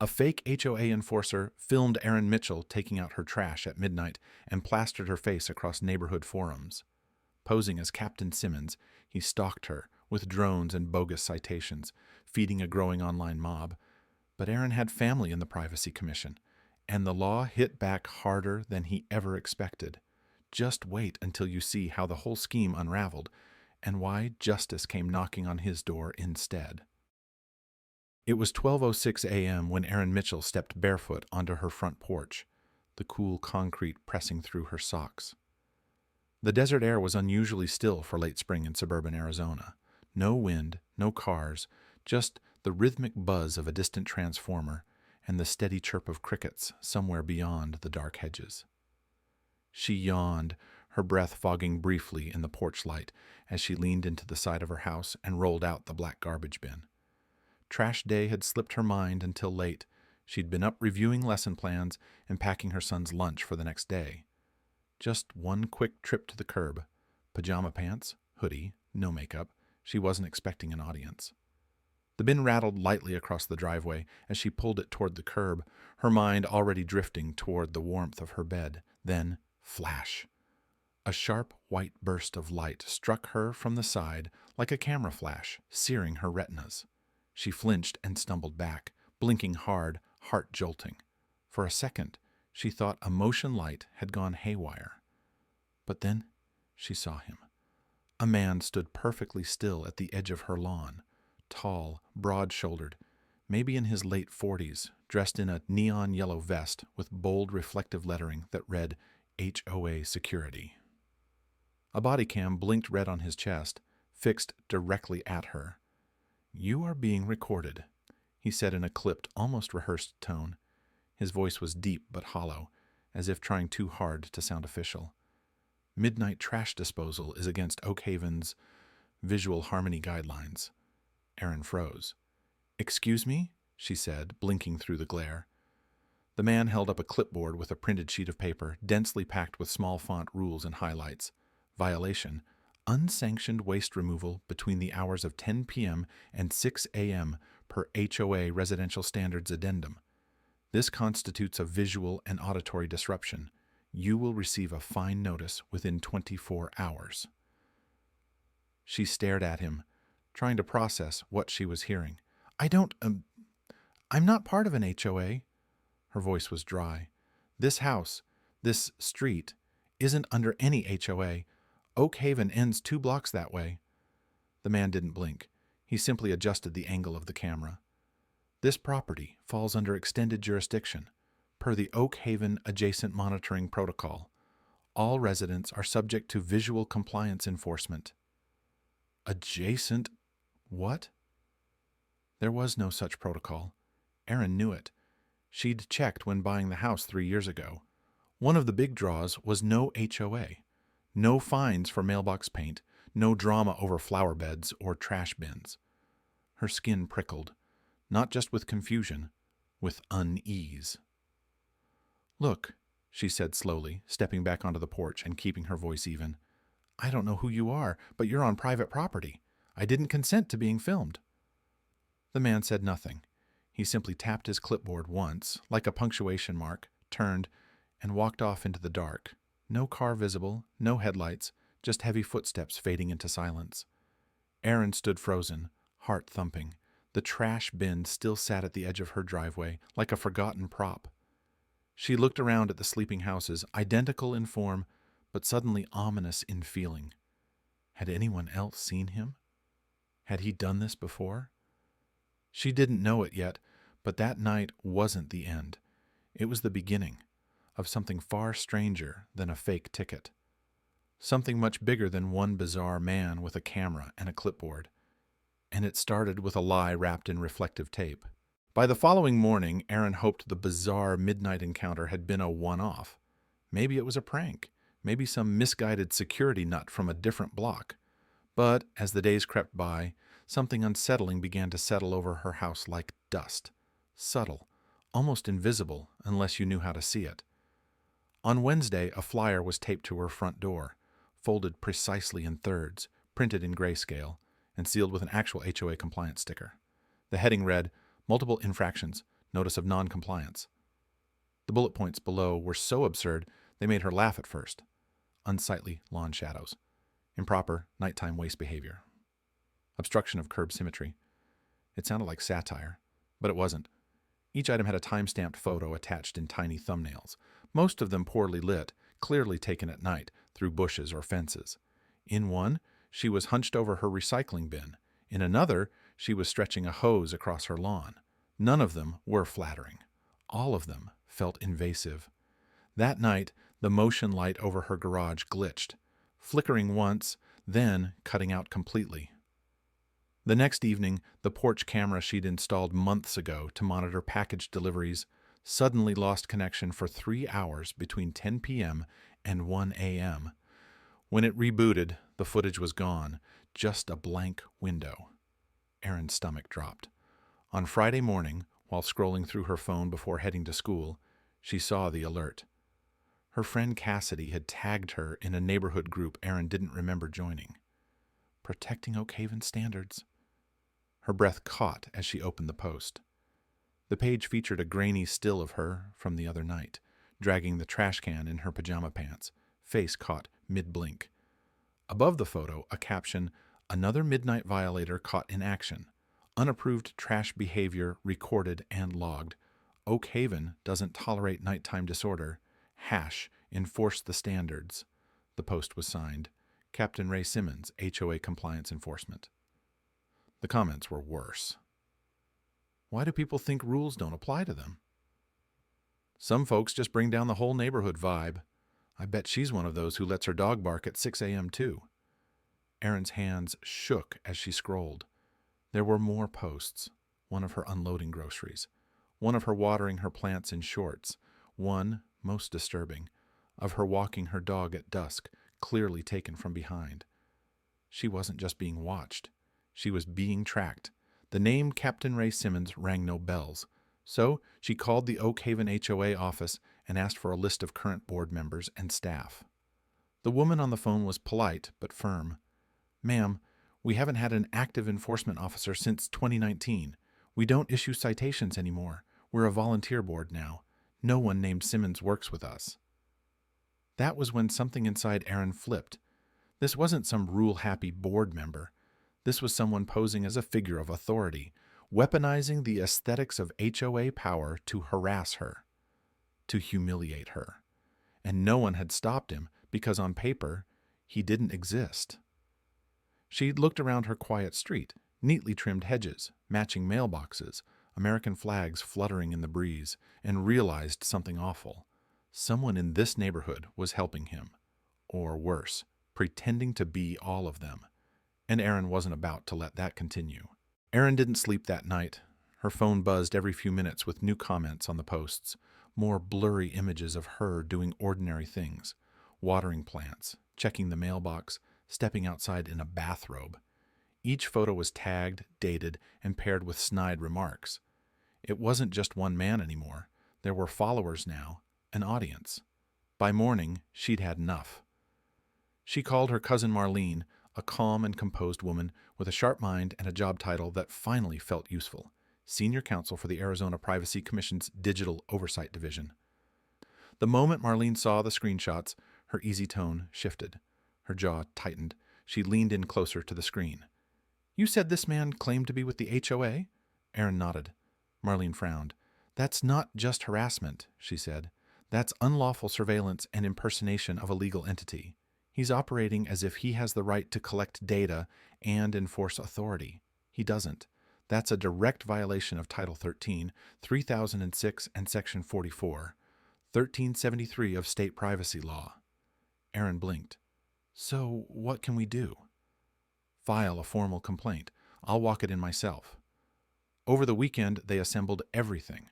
A fake HOA enforcer filmed Erin Mitchell taking out her trash at midnight and plastered her face across neighborhood forums. Posing as Captain Simmons, he stalked her with drones and bogus citations, feeding a growing online mob. But Erin had family in the Privacy Commission, and the law hit back harder than he ever expected. Just wait until you see how the whole scheme unraveled and why justice came knocking on his door instead. It was 12:06 a.m. when Erin Mitchell stepped barefoot onto her front porch, the cool concrete pressing through her socks. The desert air was unusually still for late spring in suburban Arizona. No wind, no cars, just the rhythmic buzz of a distant transformer and the steady chirp of crickets somewhere beyond the dark hedges. She yawned, her breath fogging briefly in the porch light as she leaned into the side of her house and rolled out the black garbage bin. Trash day had slipped her mind until late. She'd been up reviewing lesson plans and packing her son's lunch for the next day. Just one quick trip to the curb. Pajama pants, hoodie, no makeup. She wasn't expecting an audience. The bin rattled lightly across the driveway as she pulled it toward the curb, her mind already drifting toward the warmth of her bed. Then, flash. A sharp white burst of light struck her from the side like a camera flash, searing her retinas. She flinched and stumbled back, blinking hard, heart jolting. For a second, she thought a motion light had gone haywire. But then she saw him. A man stood perfectly still at the edge of her lawn, tall, broad-shouldered, maybe in his late 40s, dressed in a neon yellow vest with bold reflective lettering that read HOA Security. A body cam blinked red on his chest, fixed directly at her. "You are being recorded," he said in a clipped, almost rehearsed tone. His voice was deep but hollow, as if trying too hard to sound official. Midnight trash disposal is against Oak Haven's visual harmony guidelines. Erin froze. "Excuse me?" she said, blinking through the glare. The man held up a clipboard with a printed sheet of paper, densely packed with small font rules and highlights. Violation: unsanctioned waste removal between the hours of 10 p.m. and 6 a.m. per HOA Residential Standards Addendum. This constitutes a visual and auditory disruption. You will receive a fine notice within 24 hours. She stared at him, trying to process what she was hearing. I'm not part of an HOA." Her voice was dry. "This house, this street, isn't under any HOA. Oak Haven ends 2 blocks that way." The man didn't blink. He simply adjusted the angle of the camera. "This property falls under extended jurisdiction, per the Oak Haven Adjacent Monitoring Protocol. All residents are subject to visual compliance enforcement." Adjacent what? There was no such protocol. Erin knew it. She'd checked when buying the house 3 years ago. One of the big draws was no HOA. No fines for mailbox paint, no drama over flower beds or trash bins. Her skin prickled, not just with confusion, with unease. "Look," she said slowly, stepping back onto the porch and keeping her voice even. "I don't know who you are, but you're on private property. I didn't consent to being filmed." The man said nothing. He simply tapped his clipboard once, like a punctuation mark, turned, and walked off into the dark. No car visible, no headlights, just heavy footsteps fading into silence. Erin stood frozen, heart thumping. The trash bin still sat at the edge of her driveway, like a forgotten prop. She looked around at the sleeping houses, identical in form, but suddenly ominous in feeling. Had anyone else seen him? Had he done this before? She didn't know it yet, but that night wasn't the end. It was the beginning of something far stranger than a fake ticket. Something much bigger than one bizarre man with a camera and a clipboard. And it started with a lie wrapped in reflective tape. By the following morning, Erin hoped the bizarre midnight encounter had been a one-off. Maybe it was a prank. Maybe some misguided security nut from a different block. But as the days crept by, something unsettling began to settle over her house like dust. Subtle, almost invisible unless you knew how to see it. On Wednesday, a flyer was taped to her front door, folded precisely in thirds, printed in grayscale, and sealed with an actual HOA compliance sticker. The heading read, "Multiple infractions. notice of non-compliance. The bullet points below were so absurd they made her laugh at first. Unsightly lawn shadows. Improper nighttime waste behavior. Obstruction of curb symmetry. It sounded like satire, but it wasn't. Each item had a time-stamped photo attached in tiny thumbnails, most of them poorly lit, clearly taken at night through bushes or fences. In one, she was hunched over her recycling bin. In another, she was stretching a hose across her lawn. None of them were flattering. All of them felt invasive. That night, the motion light over her garage glitched, flickering once, then cutting out completely. The next evening, the porch camera she'd installed months ago to monitor package deliveries suddenly lost connection for 3 hours between 10 p.m. and 1 a.m. When it rebooted, the footage was gone, just a blank window. Erin's stomach dropped. On Friday morning, while scrolling through her phone before heading to school, she saw the alert. Her friend Cassidy had tagged her in a neighborhood group Erin didn't remember joining. Protecting Oak Haven standards. Her breath caught as she opened the post. The page featured a grainy still of her from the other night, dragging the trash can in her pajama pants, face caught mid-blink. Above the photo, a caption, "Another midnight violator caught in action. Unapproved trash behavior recorded and logged. Oak Haven doesn't tolerate nighttime disorder. Enforce the standards." The post was signed, Captain Ray Simmons, HOA Compliance Enforcement. The comments were worse. Why do people think rules don't apply to them? Some folks just bring down the whole neighborhood vibe. I bet she's one of those who lets her dog bark at 6 a.m. too. Erin's hands shook as she scrolled. There were more posts. One of her unloading groceries. One of her watering her plants in shorts. One, most disturbing, of her walking her dog at dusk, clearly taken from behind. She wasn't just being watched. She was being tracked. The name Captain Ray Simmons rang no bells. So she called the Oak Haven HOA office and asked for a list of current board members and staff. The woman on the phone was polite but firm. "Ma'am, we haven't had an active enforcement officer since 2019. We don't issue citations anymore. We're a volunteer board now. No one named Simmons works with us." That was when something inside Erin flipped. This wasn't some rule-happy board member. This was someone posing as a figure of authority, weaponizing the aesthetics of HOA power to harass her, to humiliate her. And no one had stopped him because on paper, he didn't exist. She looked around her quiet street, neatly trimmed hedges, matching mailboxes, American flags fluttering in the breeze, and realized something awful. Someone in this neighborhood was helping him, or worse, pretending to be all of them. And Erin wasn't about to let that continue. Erin didn't sleep that night. Her phone buzzed every few minutes with new comments on the posts, more blurry images of her doing ordinary things, watering plants, checking the mailbox, stepping outside in a bathrobe. Each photo was tagged, dated, and paired with snide remarks. It wasn't just one man anymore. There were followers now, an audience. By morning, she'd had enough. She called her cousin Marlene, a calm and composed woman with a sharp mind and a job title that finally felt useful, Senior Counsel for the Arizona Privacy Commission's Digital Oversight Division. The moment Marlene saw the screenshots, her easy tone shifted. Her jaw tightened. She leaned in closer to the screen. "You said this man claimed to be with the HOA?" Erin nodded. Marlene frowned. "That's not just harassment," she said. "That's unlawful surveillance and impersonation of a legal entity. He's operating as if he has the right to collect data and enforce authority. He doesn't. That's a direct violation of Title 13, 3006, and Section 44, 1373 of state privacy law." Erin blinked. "So what can we do?" "File a formal complaint. I'll walk it in myself." Over the weekend, they assembled everything.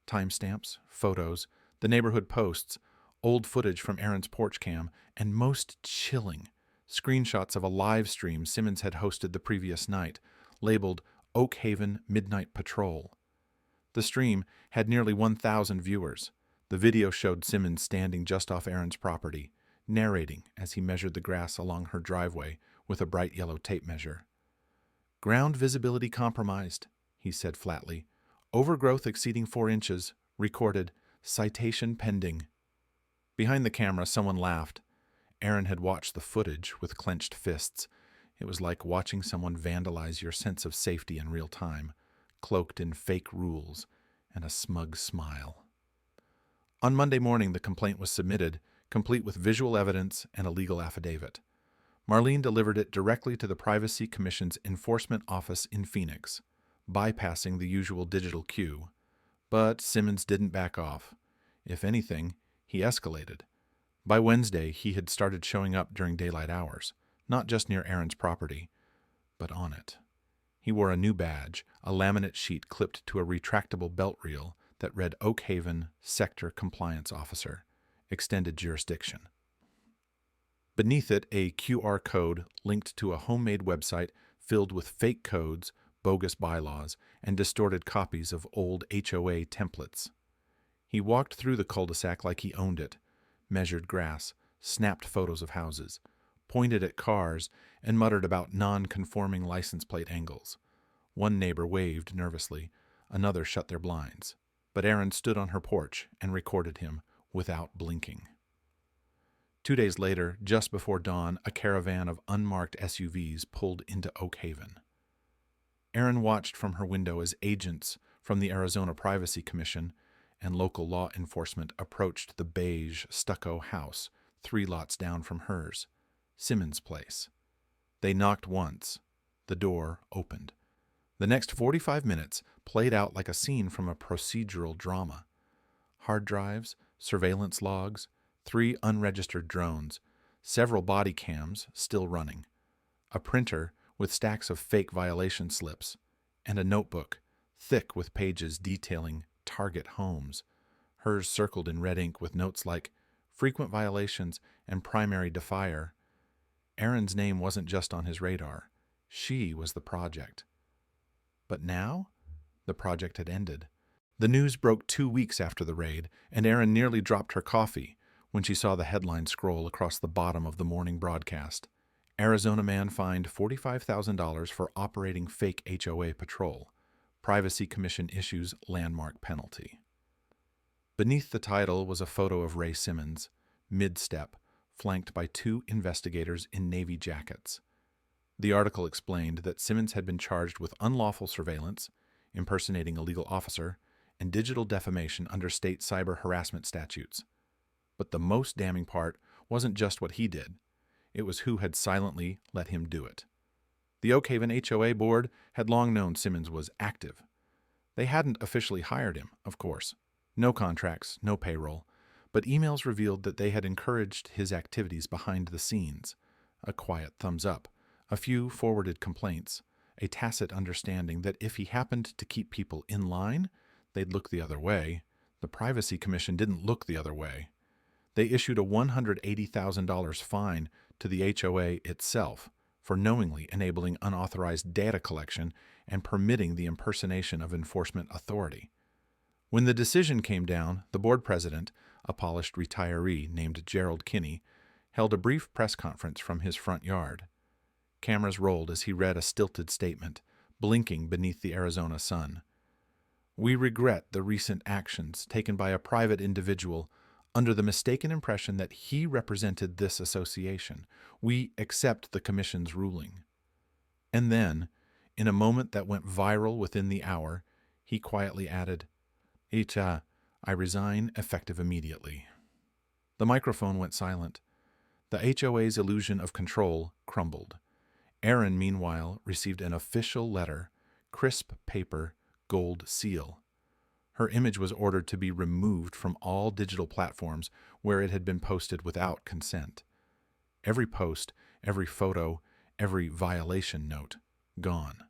Timestamps, photos, the neighborhood posts, old footage from Erin's porch cam, and most chilling, screenshots of a live stream Simmons had hosted the previous night, labeled Oak Haven Midnight Patrol. The stream had nearly 1,000 viewers. The video showed Simmons standing just off Erin's property, narrating as he measured the grass along her driveway with a bright yellow tape measure. "Ground visibility compromised," he said flatly. overgrowth exceeding 4 inches, recorded, citation pending. Behind the camera, someone laughed. Aaron had watched the footage with clenched fists. It was like watching someone vandalize your sense of safety in real time, cloaked in fake rules and a smug smile. On Monday morning, the complaint was submitted, complete with visual evidence and a legal affidavit. Marlene delivered it directly to the Privacy Commission's enforcement office in Phoenix, bypassing the usual digital queue. But Simmons didn't back off. If anything, he escalated. By Wednesday, he had started showing up during daylight hours, not just near Aaron's property, but on it. He wore a new badge, a laminate sheet clipped to a retractable belt reel that read Oak Haven Sector Compliance Officer, Extended Jurisdiction. Beneath it, a QR code linked to a homemade website filled with fake codes, bogus bylaws, and distorted copies of old HOA templates. He walked through the cul-de-sac like he owned it, measured grass, snapped photos of houses, pointed at cars, and muttered about non-conforming license plate angles. One neighbor waved nervously, another shut their blinds. But Aaron stood on her porch and recorded him without blinking. 2 days later, just before dawn, a caravan of unmarked SUVs pulled into Oak Haven. Aaron watched from her window as agents from the Arizona Privacy Commission and local law enforcement approached the beige stucco house 3 lots down from hers, Simmons' place. They knocked once. The door opened. The next 45 minutes played out like a scene from a procedural drama. Hard drives, surveillance logs, 3 unregistered drones, several body cams still running, a printer with stacks of fake violation slips, and a notebook, thick with pages detailing target homes, hers circled in red ink with notes like frequent violations and primary defier. Aaron's name wasn't just on his radar. She was the project. But now, the project had ended. The news broke 2 weeks after the raid, and Aaron nearly dropped her coffee when she saw the headline scroll across the bottom of the morning broadcast. Arizona man fined $45,000 for operating fake HOA patrol. Privacy Commission issues landmark penalty. Beneath the title was a photo of Ray Simmons, mid-step, flanked by 2 investigators in Navy jackets. The article explained that Simmons had been charged with unlawful surveillance, impersonating a legal officer, and digital defamation under state cyber harassment statutes. But the most damning part wasn't just what he did. It was who had silently let him do it. The Oak Haven HOA board had long known Simmons was active. They hadn't officially hired him, of course. No contracts, no payroll, but emails revealed that they had encouraged his activities behind the scenes. A quiet thumbs up, a few forwarded complaints, a tacit understanding that if he happened to keep people in line, they'd look the other way. The Privacy Commission didn't look the other way. They issued a $180,000 fine to the HOA itself for knowingly enabling unauthorized data collection and permitting the impersonation of enforcement authority. When the decision came down, the board president, a polished retiree named Gerald Kinney, held a brief press conference from his front yard. Cameras rolled as he read a stilted statement, blinking beneath the Arizona sun. "We regret the recent actions taken by a private individual under the mistaken impression that he represented this association. We accept the commission's ruling." And then, in a moment that went viral within the hour, he quietly added, I resign effective immediately." The microphone went silent. The HOA's illusion of control crumbled. Aaron, meanwhile, received an official letter, crisp paper, gold seal. Her image was ordered to be removed from all digital platforms where it had been posted without consent. Every post, every photo, every violation note, gone.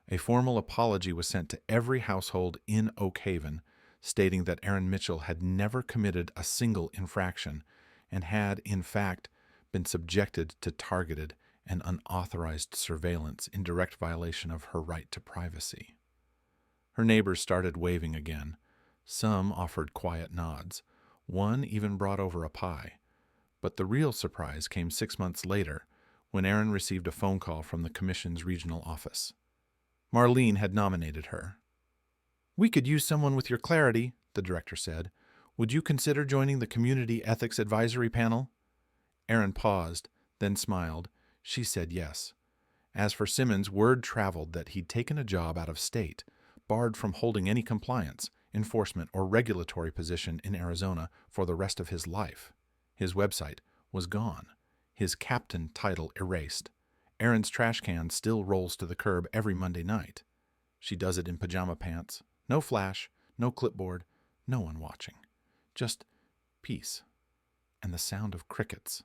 A formal apology was sent to every household in Oak Haven, stating that Aaron Mitchell had never committed a single infraction and had, in fact, been subjected to targeted and unauthorized surveillance in direct violation of her right to privacy. Her neighbors started waving again. Some offered quiet nods. One even brought over a pie. But the real surprise came 6 months later, when Aaron received a phone call from the commission's regional office. Marlene had nominated her. We could use someone with your clarity, the director said. Would you consider joining the Community Ethics Advisory Panel? Erin paused, then smiled. She said yes. As for Simmons, word traveled that he'd taken a job out of state, barred from holding any compliance, enforcement, or regulatory position in Arizona for the rest of his life. His website was gone, his captain title erased. Erin's trash can still rolls to the curb every Monday night. She does it in pajama pants. No flash, no clipboard, no one watching. Just peace and the sound of crickets.